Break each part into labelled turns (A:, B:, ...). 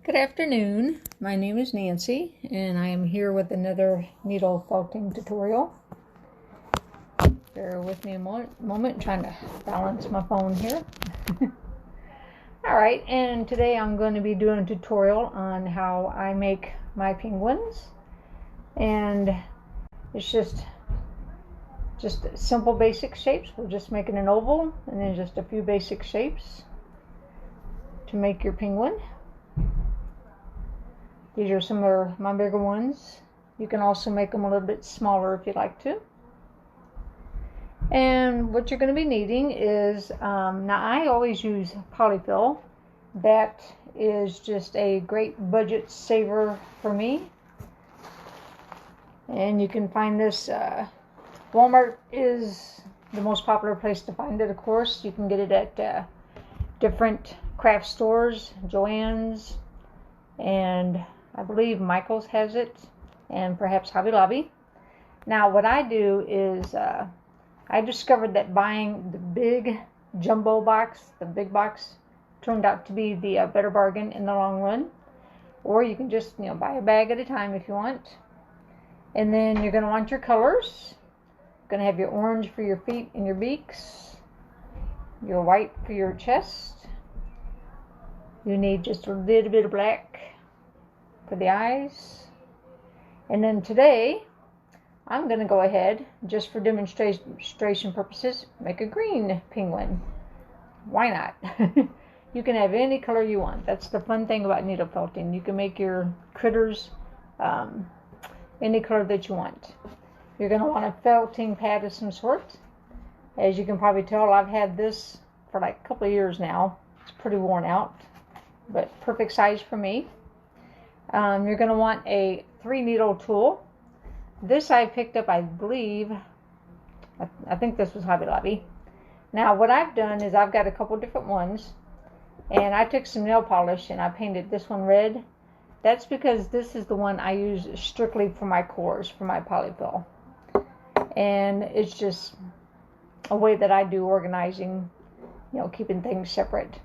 A: Good afternoon. My name is Nancy and I am here with another needle felting tutorial. Bear with me a moment, trying to balance my phone here. Alright, and today I'm going to be doing a tutorial on how I make my penguins. And it's just simple basic shapes. We're just making an oval and then just a few basic shapes to make your penguin. These are some of my bigger ones. You can also make them a little bit smaller if you'd like to. And what you're going to be needing is, now I always use polyfill. That is just a great budget saver for me. And you can find this, Walmart is the most popular place to find it, of course. You can get it at different craft stores, Joann's, and I believe Michael's has it, and perhaps Hobby Lobby. Now what I do is I discovered that buying the big jumbo box, the big box, turned out to be the better bargain in the long run. Or you can just buy a bag at a time if you want. And then you're going to want your colors. You're going to have your orange for your feet and your beaks, your white for your chest. You need just a little bit of black for the eyes. And then today I'm going to go ahead, just for demonstration purposes, make a green penguin. Why not? You can have any color you want. That's the fun thing about needle felting. You can make your critters any color that you want. You're going to want a felting pad of some sort. As you can probably tell, I've had this for like a couple of years now. It's pretty worn out, but perfect size for me. You're going to want a 3-needle tool. This I picked up, I believe, I think this was Hobby Lobby. Now what I've done is I've got a couple different ones, and I took some nail polish and I painted this one red. That's because this is the one I use strictly for my cores, for my polyfill. And it's just a way that I do organizing, keeping things separate.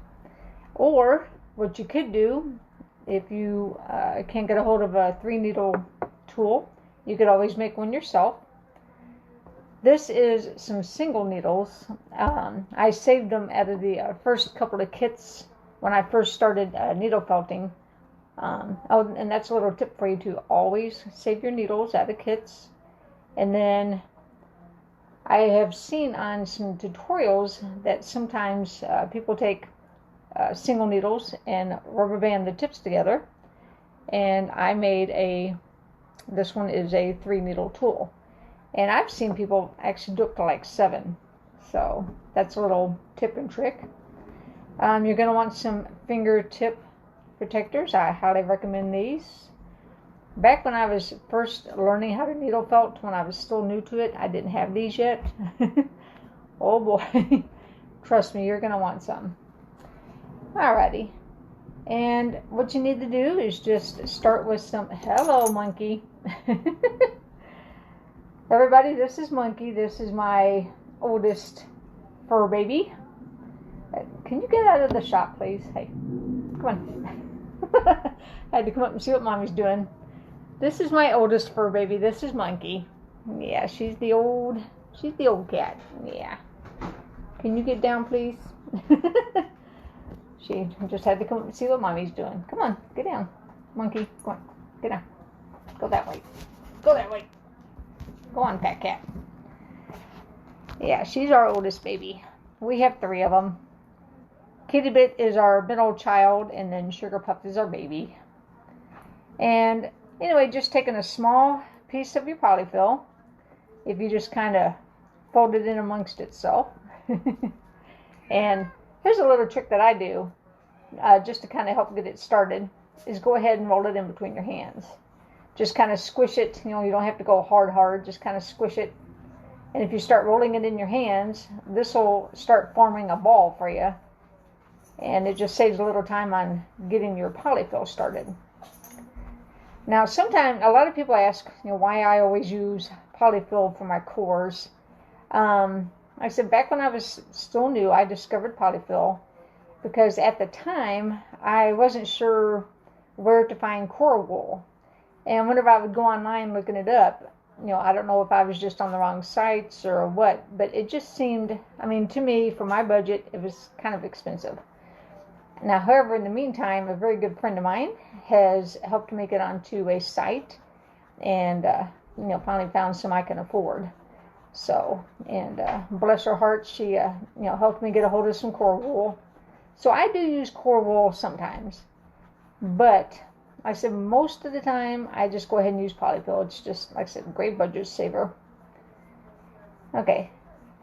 A: Or what you could do, if you can't get a hold of a 3-needle tool, you could always make one yourself. This is some single needles. I saved them out of the first couple of kits when I first started needle felting. Oh, and that's a little tip for you to always save your needles out of kits. And then I have seen on some tutorials that sometimes people take single needles and rubber band the tips together, and I made this one is a 3-needle tool, and I've seen people actually do up to like 7, so that's a little tip and trick. You're going to want some fingertip protectors. I highly recommend these. Back when I was first learning how to needle felt, when I was still new to it, I didn't have these yet. Oh boy, trust me, you're going to want some. Alrighty, and what you need to do is just start with some, hello monkey. Everybody, this is Monkey. This is my oldest fur baby. Can you get out of the shop, please? Hey, come on. I had to come up and see what Mommy's doing. This is my oldest fur baby. This is Monkey. Yeah, she's the old cat. Yeah. Can you get down, please? She just had to come and see what Mommy's doing. Come on, get down. Monkey, come on, get down. Go that way. Go that way. Go on, fat cat. Yeah, she's our oldest baby. We have 3 of them. Kitty Bit is our middle child, and then Sugar Puff is our baby. And anyway, just taking a small piece of your polyfill, if you just kind of fold it in amongst itself. And here's a little trick that I do, just to kind of help get it started, is go ahead and roll it in between your hands. Just kind of squish it, you don't have to go hard, just kind of squish it. And if you start rolling it in your hands, this will start forming a ball for you. And it just saves a little time on getting your polyfill started. Now, sometimes, a lot of people ask, why I always use polyfill for my cores. Like I said, back when I was still new, I discovered polyfill because at the time I wasn't sure where to find core wool. And whenever I would go online looking it up, I don't know if I was just on the wrong sites or what, but it just seemed, to me, for my budget, it was kind of expensive. Now, however, in the meantime, a very good friend of mine has helped make it onto a site, and finally found some I can afford. So, and bless her heart, she helped me get a hold of some core wool. So I do use core wool sometimes, but like I said, most of the time I just go ahead and use polyfill. It's just, like I said, great budget saver. Okay,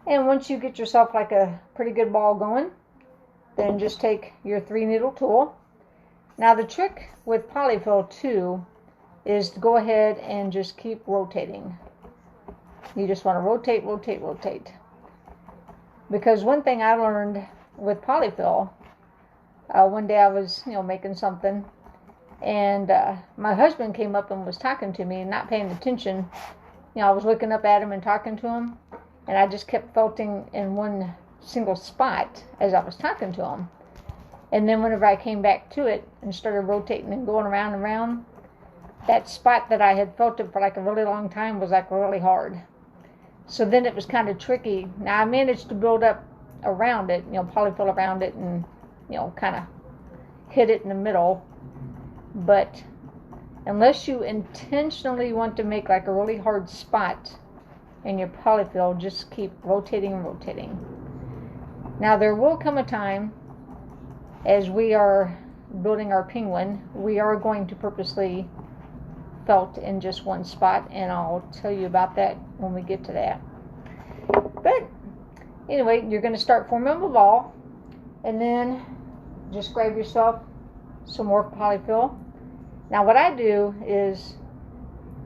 A: and once you get yourself like a pretty good ball going, then just take your 3-needle tool. Now the trick with polyfill too is to go ahead and just keep rotating. You just want to rotate, rotate, rotate. Because one thing I learned with polyfill, one day I was making something, and my husband came up and was talking to me and not paying attention. I was looking up at him and talking to him, and I just kept felting in one single spot as I was talking to him. And then whenever I came back to it and started rotating and going around and around, that spot that I had felted for like a really long time was like really hard. So then it was kind of tricky. Now I managed to build up around it, polyfill around it, and kind of hit it in the middle. But unless you intentionally want to make like a really hard spot in your polyfill, just keep rotating and rotating. Now there will come a time, as we are building our penguin, we are going to purposely felt in just one spot, and I'll tell you about that when we get to that. But anyway, you're going to start forming a ball, and then just grab yourself some more polyfill. Now what I do is,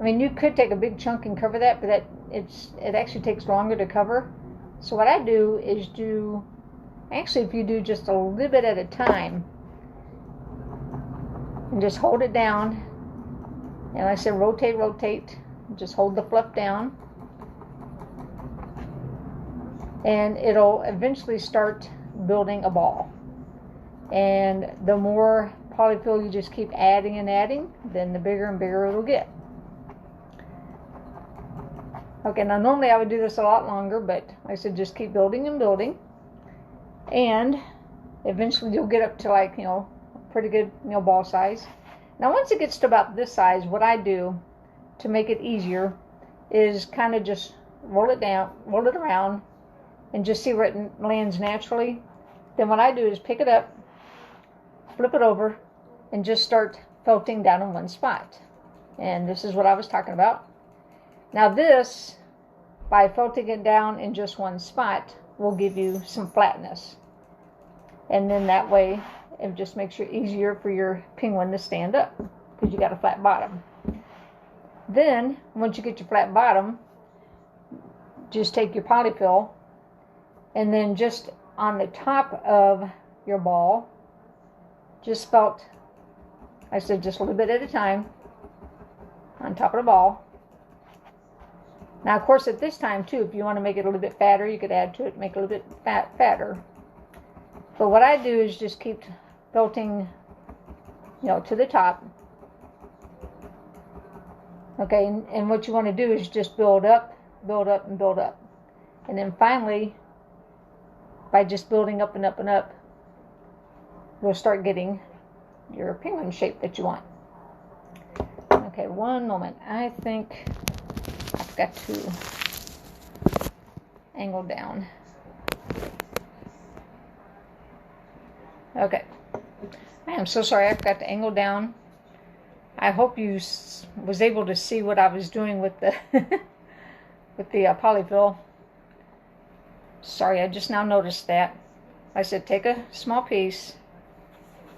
A: you could take a big chunk and cover that, but it actually takes longer to cover. So what I do is if you do just a little bit at a time, and just hold it down, and like I said, rotate, rotate, just hold the fluff down, and it'll eventually start building a ball. And the more polyfill you just keep adding and adding, then the bigger and bigger it'll get. Okay, now normally I would do this a lot longer, but like I said, just keep building and building, and eventually you'll get up to like, pretty good, ball size. Now once it gets to about this size, what I do to make it easier is kind of just roll it down, roll it around, and just see where it lands naturally. Then what I do is pick it up, flip it over, and just start felting down in one spot. And this is what I was talking about. Now this, by felting it down in just one spot, will give you some flatness. And then that way, it just makes it easier for your penguin to stand up, because you got a flat bottom. Then, once you get your flat bottom, just take your polyfill, and then just on the top of your ball, just felt, I said, just a little bit at a time, on top of the ball. Now, of course, at this time, too, if you want to make it a little bit fatter, you could add to it, make it a little bit fatter. But what I do is just keep felting, to the top. Okay, and what you want to do is just build up, and build up. And then finally, by just building up and up and up, you'll start getting your penguin shape that you want. Okay, one moment. I think I've got to angle down. Okay. I am so sorry I forgot to angle down. I hope you was able to see what I was doing with the with the polyfill. Sorry, I just now noticed that. I said take a small piece,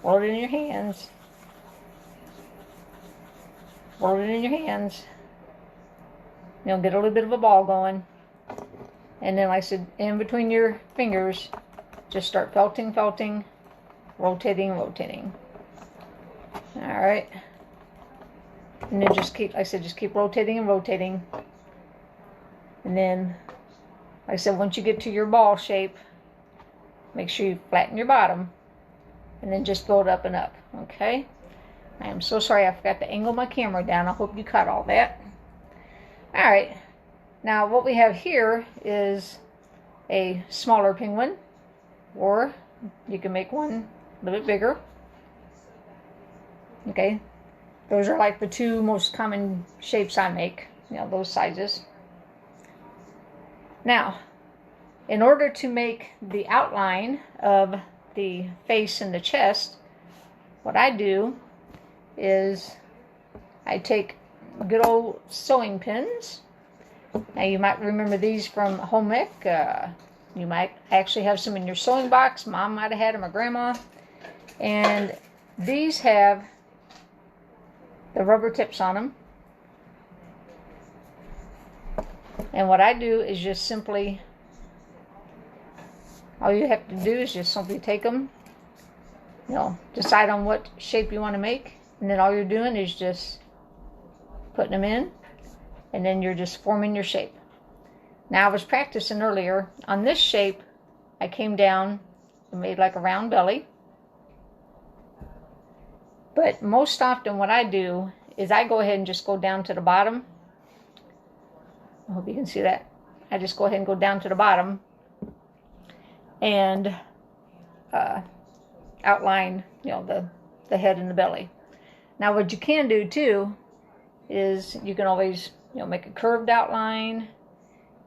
A: roll it in your hands, roll it in your hands. Get a little bit of a ball going, and then, like I said, in between your fingers, just start felting, rotating, rotating. All right. And then just keep, like I said, just keep rotating and rotating. And then, like I said, once you get to your ball shape, make sure you flatten your bottom. And then just build up and up, okay? I am so sorry I forgot to angle my camera down. I hope you caught all that. Alright, now what we have here is a smaller penguin, or you can make one a little bit bigger. Okay, those are like the two most common shapes I make, those sizes. Now, in order to make the outline of the face and the chest, what I do is I take good old sewing pins. Now you might remember these from home ec. You might actually have some in your sewing box. Mom might have had them, or Grandma. And these have the rubber tips on them. And what I do is just simply, all you have to do is just simply take them, decide on what shape you want to make, and then all you're doing is just putting them in, and then you're just forming your shape. Now, I was practicing earlier. On this shape, I came down and made like a round belly. But most often what I do is I go ahead and just go down to the bottom. I hope you can see that. I just go ahead and go down to the bottom and outline, the head and the belly. Now, what you can do too is you can always, make a curved outline.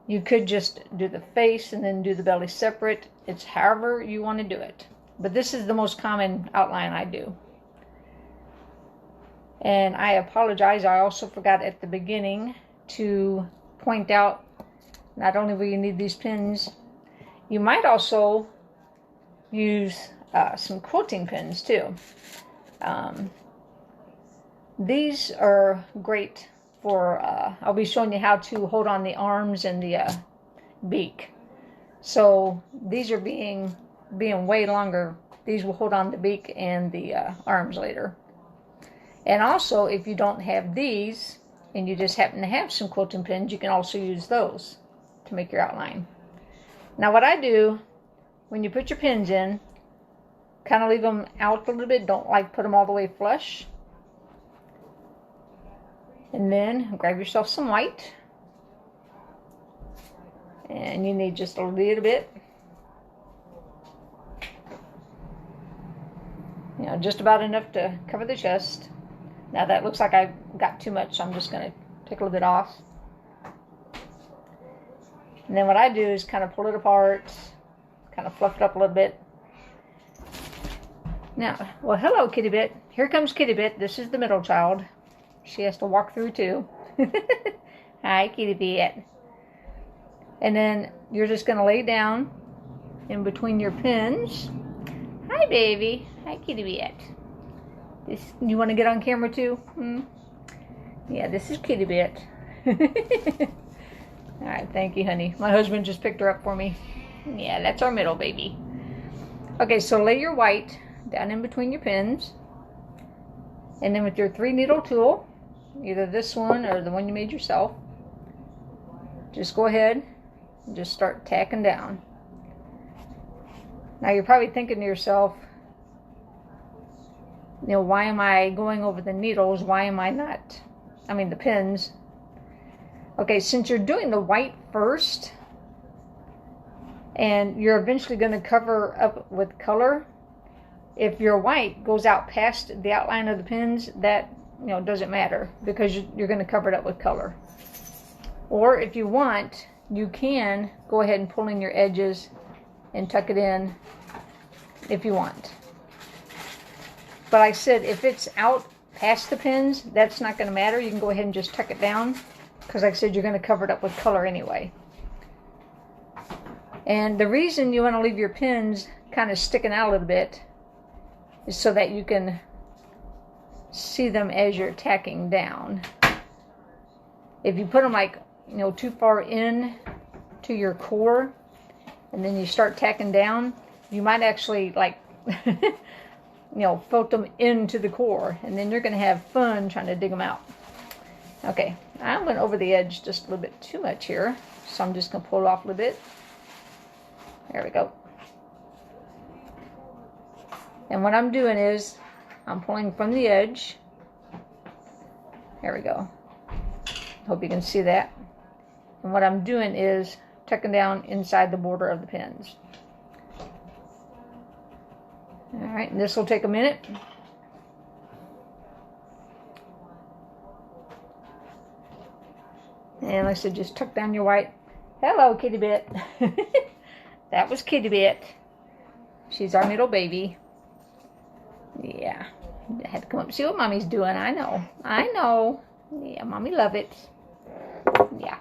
A: You could just do the face and then do the belly separate. It's however you want to do it. But this is the most common outline I do. And I apologize, I also forgot at the beginning to point out, not only will you need these pins, you might also use some quilting pins too. These are great for, I'll be showing you how to hold on the arms and the beak. So these are being way longer. These will hold on the beak and the arms later. And also, if you don't have these, and you just happen to have some quilting pins, you can also use those to make your outline. Now, what I do, when you put your pins in, kind of leave them out a little bit. Don't put them all the way flush. And then grab yourself some white. And you need just a little bit. Just about enough to cover the chest. Now that looks like I got too much, so I'm just going to take a little bit off. And then what I do is kind of pull it apart, kind of fluff it up a little bit. Now, well, hello, Kitty Bit. Here comes Kitty Bit. This is the middle child. She has to walk through too. Hi, Kitty Bit. And then you're just going to lay down in between your pins. Hi, baby. Hi, Kitty Bit. You want to get on camera too? Yeah, this is Kitty Bit. Alright, thank you, honey. My husband just picked her up for me. Yeah, that's our middle baby. Okay, so lay your white down in between your pins. And then with your 3-needle tool, either this one or the one you made yourself, just go ahead and just start tacking down. Now you're probably thinking to yourself, why am I going over the needles? Why am I not, the pins? Okay, since you're doing the white first, and you're eventually going to cover up with color, if your white goes out past the outline of the pins, that, doesn't matter, because you're going to cover it up with color. Or if you want, you can go ahead and pull in your edges and tuck it in if you want. But like I said, if it's out past the pins, that's not going to matter. You can go ahead and just tuck it down, because like I said, you're going to cover it up with color anyway. And the reason you want to leave your pins kind of sticking out a little bit is so that you can see them as you're tacking down. If you put them too far in to your core, and then you start tacking down, you might actually float them into the core, and then you're going to have fun trying to dig them out. Okay, I went over the edge just a little bit too much here, so I'm just going to pull it off a little bit. There we go. And what I'm doing is I'm pulling from the edge There we go. Hope you can see that. And what I'm doing is tucking down inside the border of the pins. Alright, and this will take a minute. And like I said, just tuck down your white. Hello, Kitty Bit. That was Kitty Bit. She's our little baby. Yeah. I had to come up and see what Mommy's doing. I know. I know. Yeah, Mommy love it. Yeah.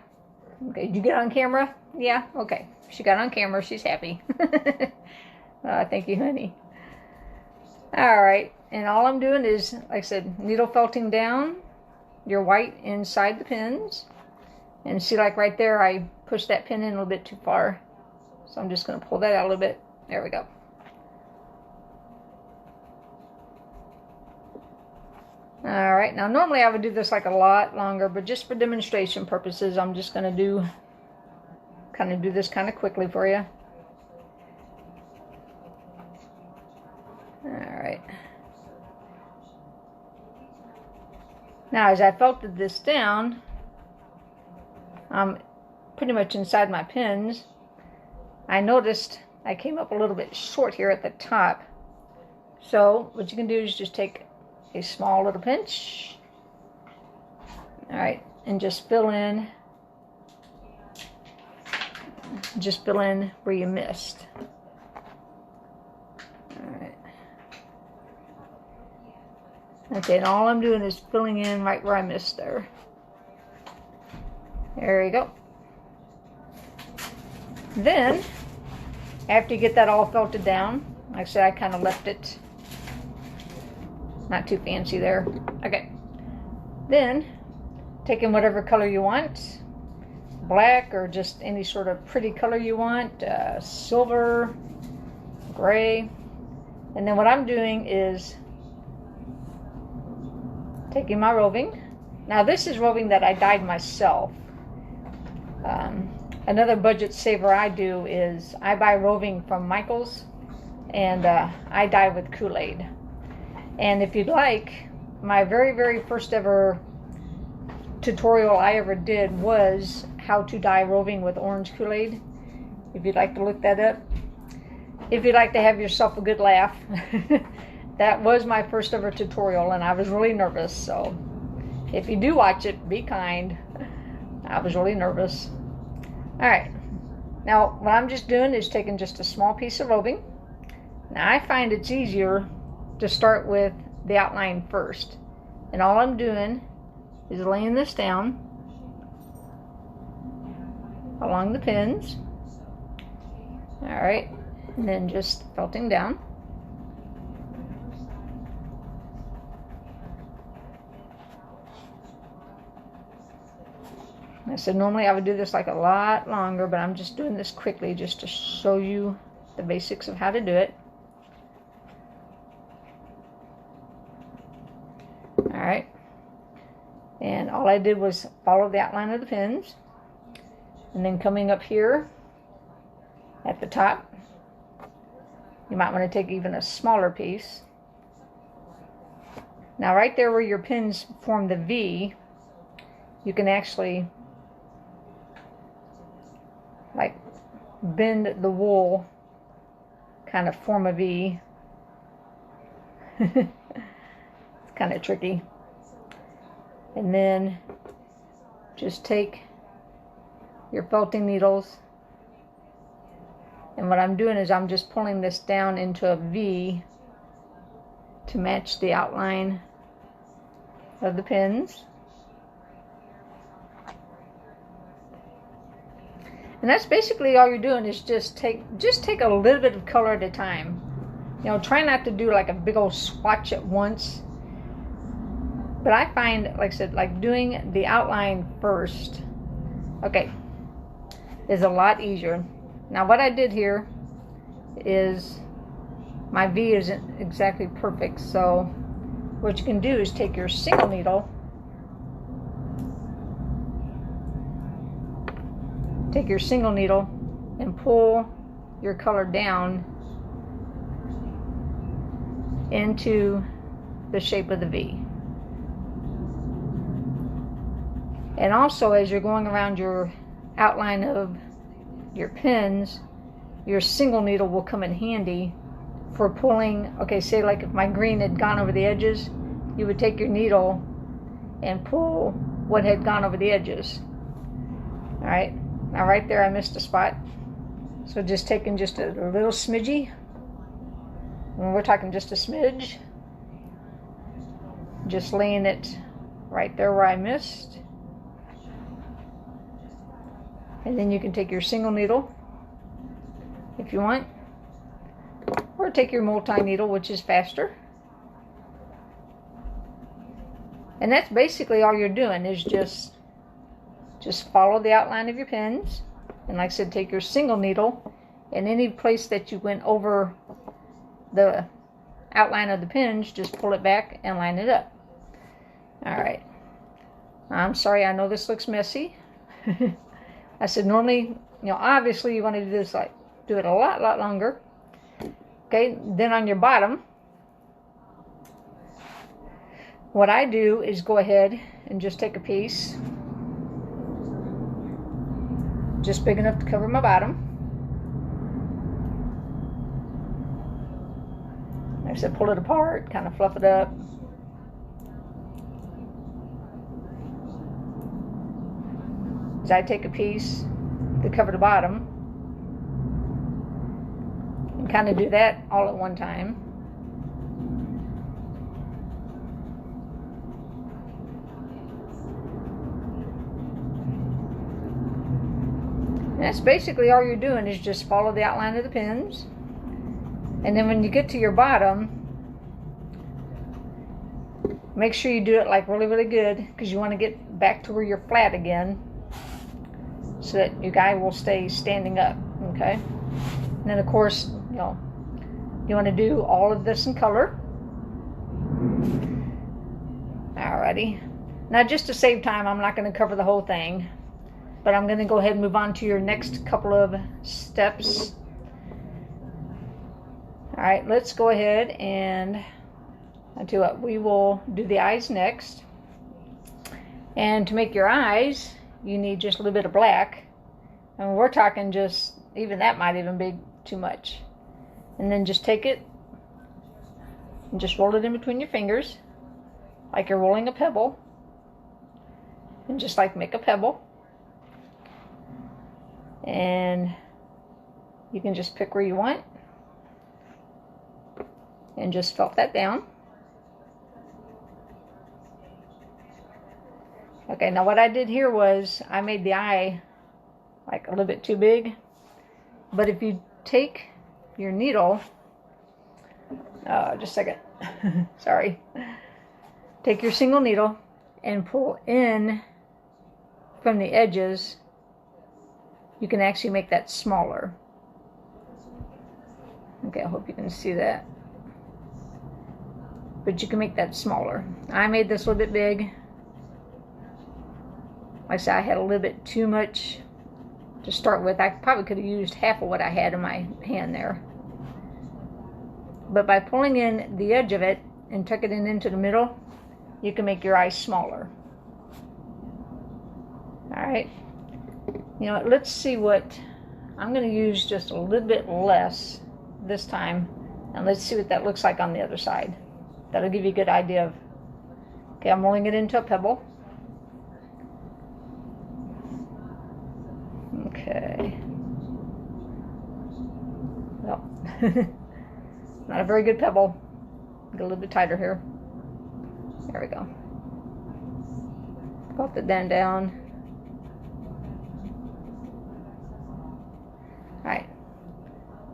A: Okay, did you get on camera? Yeah? Okay. She got on camera. She's happy. Thank you, honey. Alright. And all I'm doing is, like I said, needle felting down your white inside the pins. And see, like right there, I pushed that pin in a little bit too far. So I'm just going to pull that out a little bit. There we go. Alright, now normally I would do this like a lot longer, but just for demonstration purposes, I'm just going to do this kind of quickly for you. Alright. Now, as I felted this down, I'm pretty much inside my pins. I noticed I came up a little bit short here at the top. So what you can do is just take a small little pinch. Alright, and just fill in where you missed. Alright. Okay, and all I'm doing is filling in right where I missed there. There you go. Then, after you get that all felted down, like I said, I kind of left it not too fancy there. Okay. Then, taking whatever color you want, black or just any sort of pretty color you want, silver, gray. And then what I'm doing is taking my roving. Now this is roving that I dyed myself. Another budget saver I do is I buy roving from Michael's, and I dye with Kool-Aid. And if you'd like, my very first ever tutorial I ever did was how to dye roving with orange Kool-Aid. If you'd like to look that up. If you'd like to have yourself a good laugh. That was my first ever tutorial, and I was really nervous. So if you do watch it, be kind. I was really nervous. Alright, now what I'm just doing is taking just a small piece of roving. Now I find it's easier to start with the outline first. And all I'm doing is laying this down along the pins. Alright, and then just felting down. I said normally I would do this like a lot longer, but I'm just doing this quickly just to show you the basics of how to do it. Alright. And all I did was follow the outline of the pins. And then coming up here at the top, you might want to take even a smaller piece. Now right there where your pins form the V, you can actually like bend the wool, kind of form a V. It's kind of tricky. And then just take your felting needles, and what I'm doing is I'm just pulling this down into a V to match the outline of the pins. And that's basically all you're doing is just take a little bit of color at a time. You know, try not to do like a big old swatch at once. But I find, like I said, like doing the outline first, okay, is a lot easier. Now what I did here is my V isn't exactly perfect, so what you can do is take your single needle, and pull your color down into the shape of the V. And also, as you're going around your outline of your pins, your single needle will come in handy for pulling. Okay, say like if my green had gone over the edges, you would take your needle and pull what had gone over the edges. All right, now right there I missed a spot, so just taking just a little smidgy, when we're talking just a smidge, just laying it right there where I missed. And then you can take your single needle if you want, or take your multi-needle, which is faster. And that's basically all you're doing, is just follow the outline of your pins. And like I said, take your single needle, and any place that you went over the outline of the pins, just pull it back and line it up. All right. I'm sorry, I know this looks messy. I said normally, obviously you want to do this, like, do it a lot longer. Okay, then on your bottom, what I do is go ahead and just take a piece, just big enough to cover my bottom. Like I said, pull it apart, kind of fluff it up. So I take a piece to cover the bottom and kind of do that all at one time. And that's basically all you're doing, is just follow the outline of the pins. And then when you get to your bottom, make sure you do it like really good, because you want to get back to where you're flat again, so that your guy will stay standing up. Okay, and then of course, you want to do all of this in color. Alrighty, now just to save time, I'm not going to cover the whole thing, but I'm going to go ahead and move on to your next couple of steps. Alright, let's go ahead and I'll tell you what, we will do the eyes next. And to make your eyes, you need just a little bit of black. And we're talking just, even that might even be too much. And then just take it and just roll it in between your fingers, like you're rolling a pebble. And just like make a pebble. And you can just pick where you want. And just felt that down. Okay, now what I did here was I made the eye like a little bit too big. But if you take your needle, just a second, sorry. Take your single needle and pull in from the edges, you can actually make that smaller. Okay, I hope you can see that. But you can make that smaller. I made this a little bit big. Like I said, I had a little bit too much to start with. I probably could have used half of what I had in my hand there. But by pulling in the edge of it and tuck it in into the middle, you can make your eyes smaller. Alright. You know what, let's see what, I'm going to use just a little bit less this time. And let's see what that looks like on the other side. That'll give you a good idea of, okay, I'm rolling it into a pebble. Okay. Well, not a very good pebble. Get a little bit tighter here. There we go. Got the down. Alright.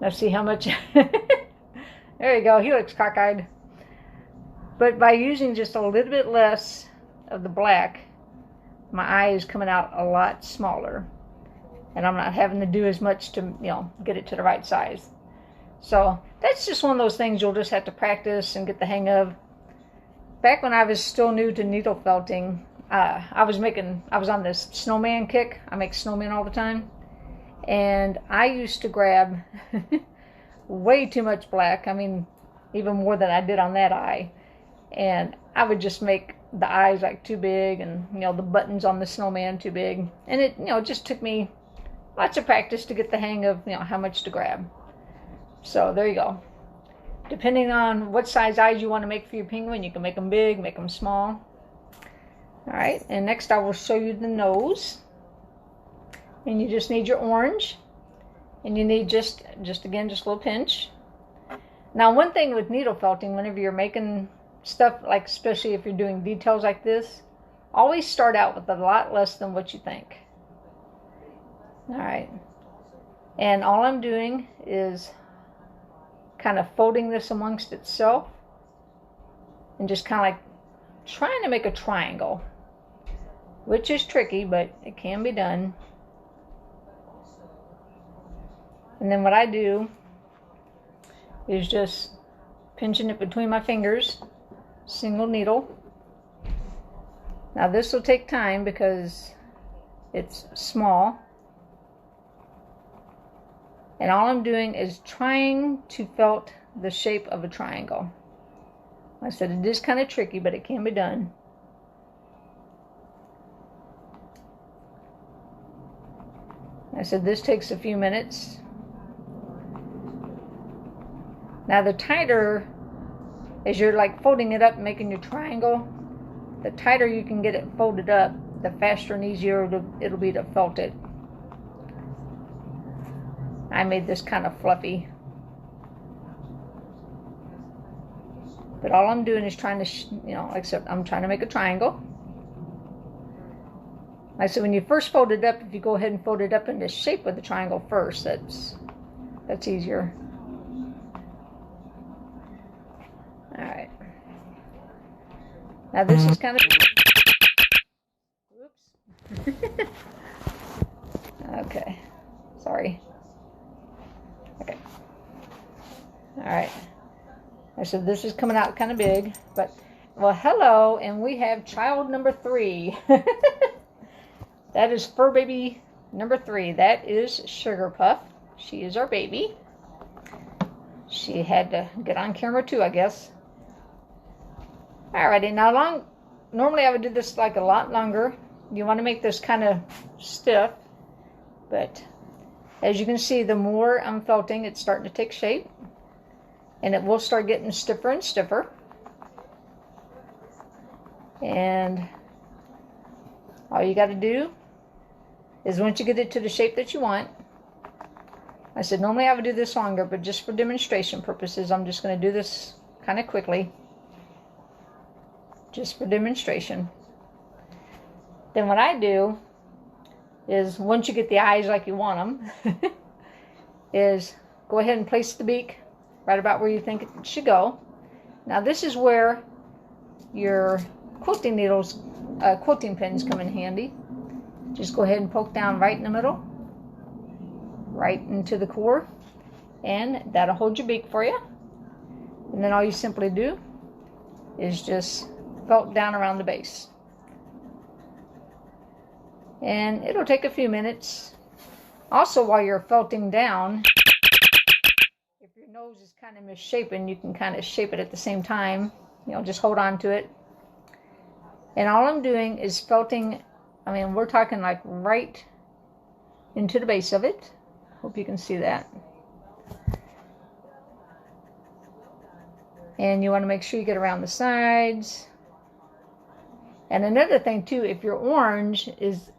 A: Now see how much... There you go. He looks cockeyed. But by using just a little bit less of the black, my eye is coming out a lot smaller. And I'm not having to do as much to, get it to the right size. So that's just one of those things you'll just have to practice and get the hang of. Back when I was still new to needle felting, I was on this snowman kick. I make snowmen all the time. And I used to grab way too much black. I mean, even more than I did on that eye. And I would just make the eyes like too big, and the buttons on the snowman too big. And it just took me lots of practice to get the hang of how much to grab. So there you go. Depending on what size eyes you want to make for your penguin, you can make them big, make them small. All right, and next I will show you the nose. And you just need your orange, and you need just a little pinch. Now, one thing with needle felting, whenever you're making stuff, like especially if you're doing details like this, always start out with a lot less than what you think. All right, and all I'm doing is kind of folding this amongst itself and just kind of like trying to make a triangle, which is tricky, but it can be done. And then what I do is just pinching it between my fingers, single needle. Now this will take time because it's small. And all I'm doing is trying to felt the shape of a triangle. Like I said, it is kind of tricky, but it can be done. I said this takes a few minutes. Now the tighter, as you're like folding it up and making your triangle, the tighter you can get it folded up, the faster and easier it'll be to felt it. I made this kind of fluffy. But all I'm doing is trying to, except I'm trying to make a triangle. Like I said, when you first fold it up, if you go ahead and fold it up in the shape of the triangle first, that's easier. All right. Now this is kind of, oops. Okay, sorry. Okay. All right. I said this is coming out kind of big, but, well, hello, and we have child number 3. That is fur baby number 3. That is Sugar Puff. She is our baby. She had to get on camera too, I guess. Alrighty, now normally I would do this like a lot longer. You want to make this kind of stiff, but as you can see, the more I'm felting, it's starting to take shape, and it will start getting stiffer and stiffer. And all you got to do is once you get it to the shape that you want, I said normally I would do this longer, but just for demonstration purposes, I'm just going to do this kind of quickly, just for demonstration. Then what I do is once you get the eyes like you want them, is go ahead and place the beak right about where you think it should go. Now this is where your quilting needles, quilting pins come in handy. Just go ahead and poke down right in the middle, right into the core, and that'll hold your beak for you. And then all you simply do is just felt down around the base. And it'll take a few minutes. Also, while you're felting down, if your nose is kind of misshapen, you can kind of shape it at the same time. Just hold on to it. And all I'm doing is felting, we're talking like right into the base of it. Hope you can see that. And you want to make sure you get around the sides. And another thing too, if your orange is,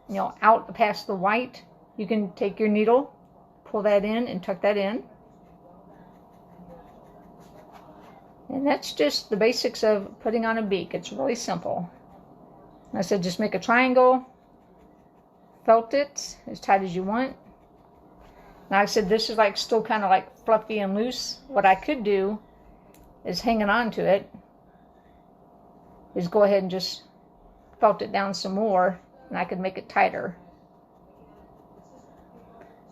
A: out past the white, you can take your needle, pull that in and tuck that in. And that's just the basics of putting on a beak. It's really simple. And I said just make a triangle, felt it as tight as you want. Now I said this is like still kind of like fluffy and loose. What I could do is hanging on to it is go ahead and just felt it down some more, and I could make it tighter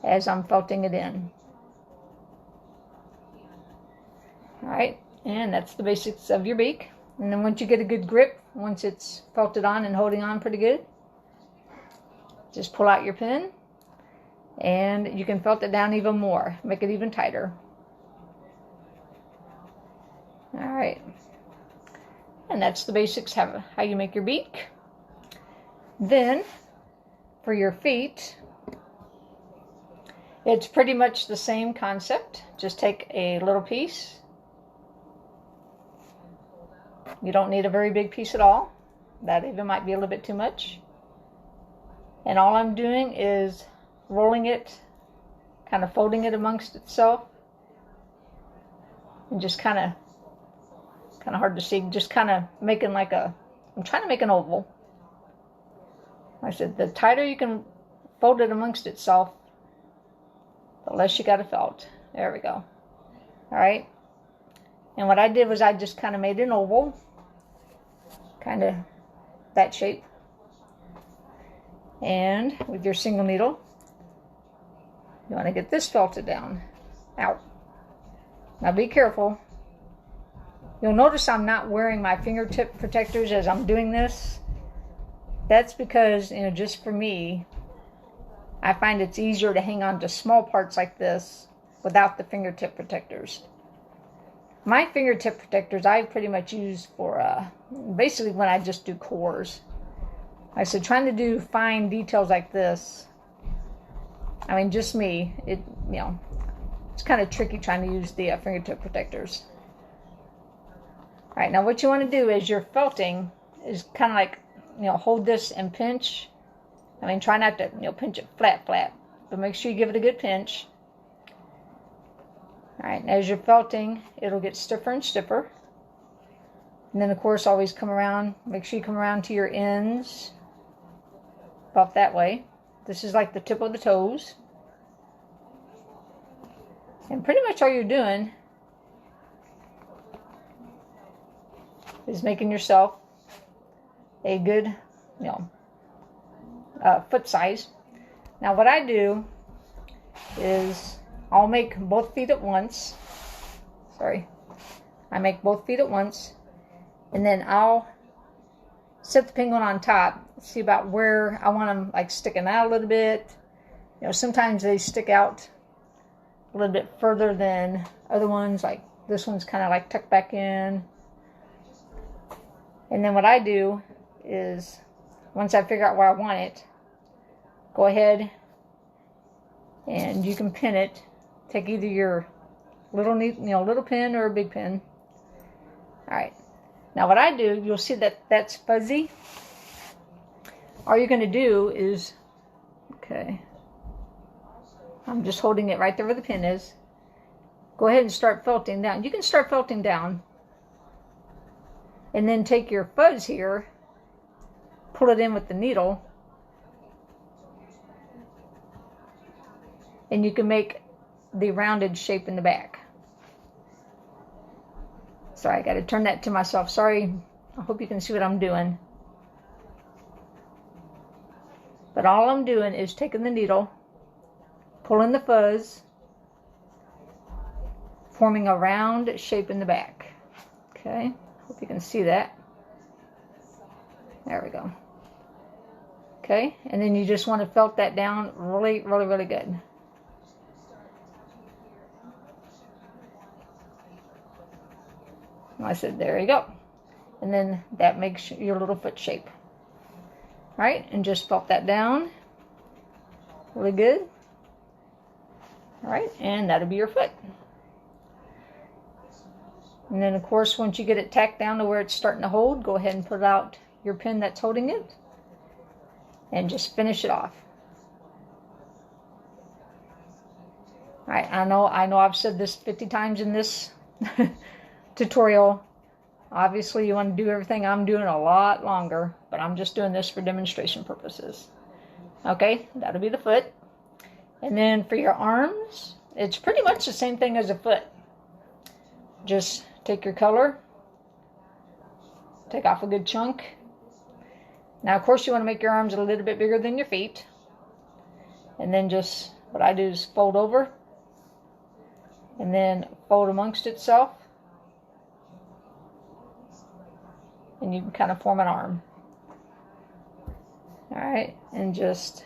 A: as I'm felting it in. Alright, and that's the basics of your beak. And then once you get a good grip, once it's felted on and holding on pretty good, just pull out your pin, and you can felt it down even more, make it even tighter. Alright, and And that's the basics, how you make your beak. Then, for your feet, it's pretty much the same concept. Just take a little piece. You don't need a very big piece at all. That even might be a little bit too much. And all I'm doing is rolling it, kind of folding it amongst itself. And just kind of hard to see, just kind of making like I'm trying to make an oval. Like I said, the tighter you can fold it amongst itself, the less you got to felt. There we go. All right. And what I did was I just kind of made an oval, kind of that shape. And with your single needle, you want to get this felted down. Out. Now be careful. You'll notice I'm not wearing my fingertip protectors as I'm doing this. That's because, just for me, I find it's easier to hang on to small parts like this without the fingertip protectors. My fingertip protectors I pretty much use for basically when I just do cores. Like I said, trying to do fine details like this, I mean, just me, it's kind of tricky trying to use the fingertip protectors. All right, now what you want to do is your felting is kind of like, hold this and pinch. I mean, try not to, pinch it flat, but make sure you give it a good pinch. All right, and as you're felting, it'll get stiffer and stiffer. And then, of course, always come around, make sure you come around to your ends, about that way. This is like the tip of the toes. And pretty much all you're doing is making yourself a good, foot size. Now what I do is I'll make both feet at once. I make both feet at once, and then I'll set the penguin on top, see about where I want them like sticking out a little bit. Sometimes they stick out a little bit further than other ones, like this one's kind of like tucked back in. And then what I do is, once I figure out where I want it, go ahead and you can pin it. Take either your little pin or a big pin. All right. Now what I do, you'll see that that's fuzzy. All you're going to do is, I'm just holding it right there where the pin is. Go ahead and start felting down. You can start felting down. And then take your fuzz here, pull it in with the needle, and you can make the rounded shape in the back. Sorry, I got to turn that to myself. Sorry, I hope you can see what I'm doing. But all I'm doing is taking the needle, pulling the fuzz, forming a round shape in the back. Okay. Hope you can see that. There we go. Okay, and then you just want to felt that down really, really, really good. I said, there you go. And then that makes your little foot shape. All right, and just felt that down really good. All right, and that'll be your foot. And then, of course, once you get it tacked down to where it's starting to hold, go ahead and put out your pin that's holding it and just finish it off. All right, I know I've said this 50 times in this tutorial. Obviously, you want to do everything I'm doing a lot longer, but I'm just doing this for demonstration purposes. Okay, that'll be the foot. And then for your arms, it's pretty much the same thing as a foot. Just take your color, take off a good chunk. Now, of course, you want to make your arms a little bit bigger than your feet. And then just, what I do is fold over, and then fold amongst itself. And you can kind of form an arm. All right, and just,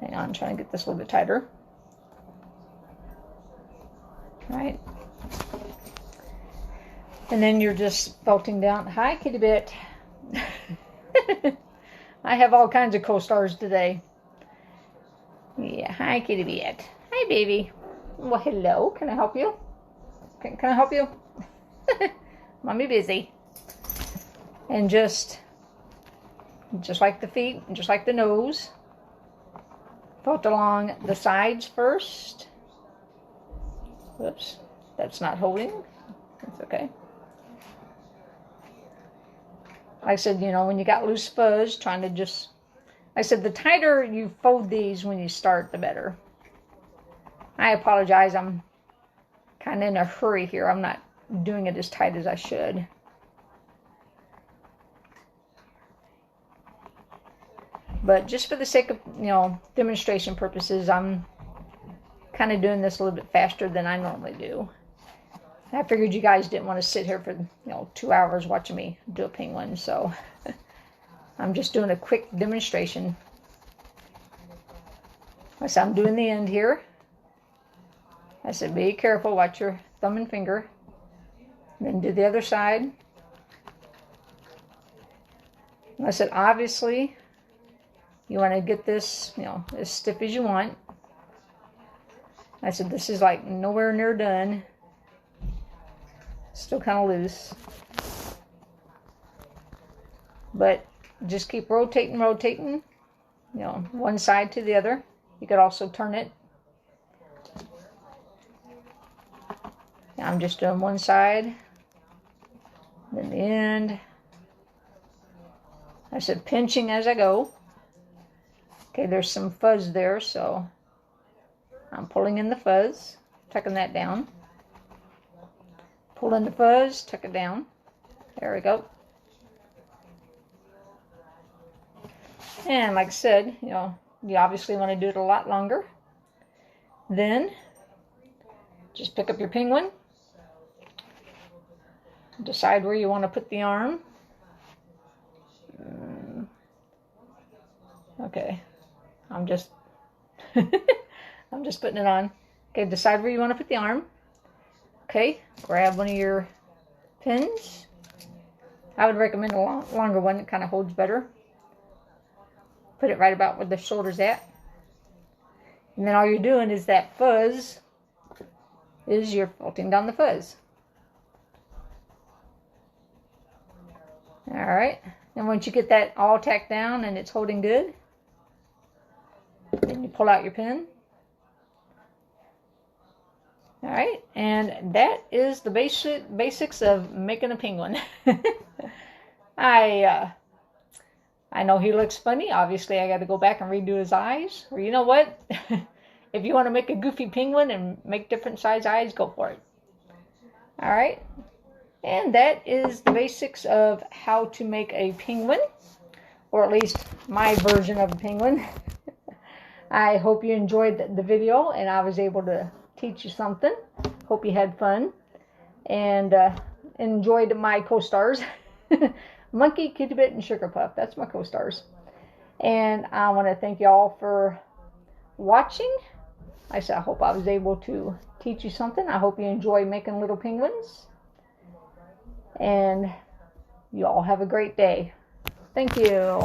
A: hang on, I'm trying to get this a little bit tighter. All right. And then you're just felting down. Hi, kitty bit. I have all kinds of co-stars today. Yeah, hi, kitty bit. Hi, baby. Well, hello. Can I help you? Can I help you? Mommy busy. And just like the feet, and just like the nose, felt along the sides first. Whoops, that's not holding. That's okay. Like I said, you know, when you got loose fuzz, trying to just, like I said, the tighter you fold these when you start, the better. I apologize, I'm kind of in a hurry here. I'm not doing it as tight as I should. But just for the sake of, you know, demonstration purposes, I'm kind of doing this a little bit faster than I normally do. I figured you guys didn't want to sit here for, you know, 2 hours watching me do a penguin, so I'm just doing a quick demonstration. I said I'm doing the end here. I said be careful, watch your thumb and finger. Then do the other side. I said obviously you want to get this, you know, as stiff as you want. I said this is like nowhere near done. Still kind of loose. But just keep rotating, you know, one side to the other. You could also turn it. Now I'm just doing one side, then the end. I said pinching as I go. Okay, there's some fuzz there, so I'm pulling in the fuzz, tucking that down. Pull in the fuzz, tuck it down. There we go. And like I said, you know, you obviously want to do it a lot longer. Then just pick up your penguin. Decide where you want to put the arm. Okay, I'm just putting it on. Okay, decide where you want to put the arm. Okay, grab one of your pins. I would recommend a longer one. It kind of holds better. Put it right about where the shoulder's at. And then all you're doing is that fuzz is you're felting down the fuzz. Alright, and once you get that all tacked down and it's holding good, then you pull out your pin. Alright, and that is the basics of making a penguin. I know he looks funny. Obviously, I got to go back and redo his eyes. Or you know what? If you want to make a goofy penguin and make different size eyes, go for it. Alright. And that is the basics of how to make a penguin. Or at least my version of a penguin. I hope you enjoyed the video and I was able to teach you something. Hope you had fun. And enjoyed my co-stars. Monkey, Kitty Bit, and Sugar Puff. That's my co-stars. And I want to thank you all for watching. Like I said, I hope I was able to teach you something. I hope you enjoy making little penguins. And you all have a great day. Thank you.